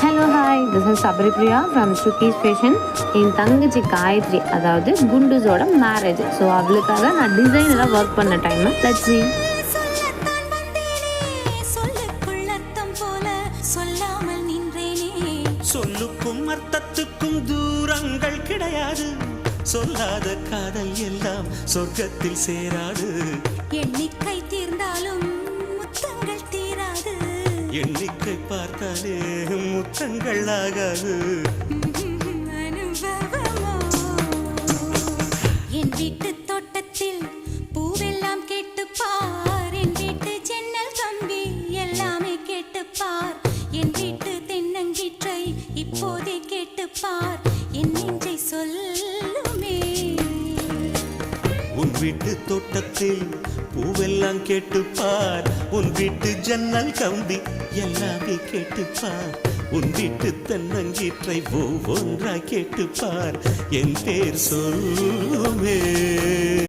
Hello hi, this is Sabari Priya from Sukki's fashion. என் தங்கச்சி காயத்ரி, அதாவது குண்டூஸோட மேரேஜ். ஸோ அவளுக்காக நான் டிசைனராக ஒர்க் பண்ண டைம். Let's see. சொல்லுக்கும் அர்த்தத்துக்கும் தூரங்கள் கிடையாது. சொல்லாத காதல் எல்லாம் சொர்க்கத்தில் சேராது. எண்ணிக்கை தீர்ந்தாலும் முத்தங்கள் தீராது. எண்ணிக்கை பார்த்தாலே முத்தங்கள் ஆகாது. என் வீட்டு தோட்டத்தில் பூவெல்லாம் கேட்டுப்பார். என் வீட்டு ஜன்னல் கம்பி எல்லாமே கேட்டுப்பார். என் வீட்டு தென்னங்கீற்றை இப்போதே கேட்டுப்பார். என் நெஞ்சை சொல்லுமே. உன் வீட்டு தோட்டத்தில் பூவெல்லாம் கேட்டுப்பார். உன் வீட்டு ஜன்னல் கம்பி எல்லாமே கேட்டுப்பார். உன் வீட்டு தென்னங்கீற்றை ஒவ்வொன்றாய் கேட்டுப்பார். என் பேர் சொல்லுமே.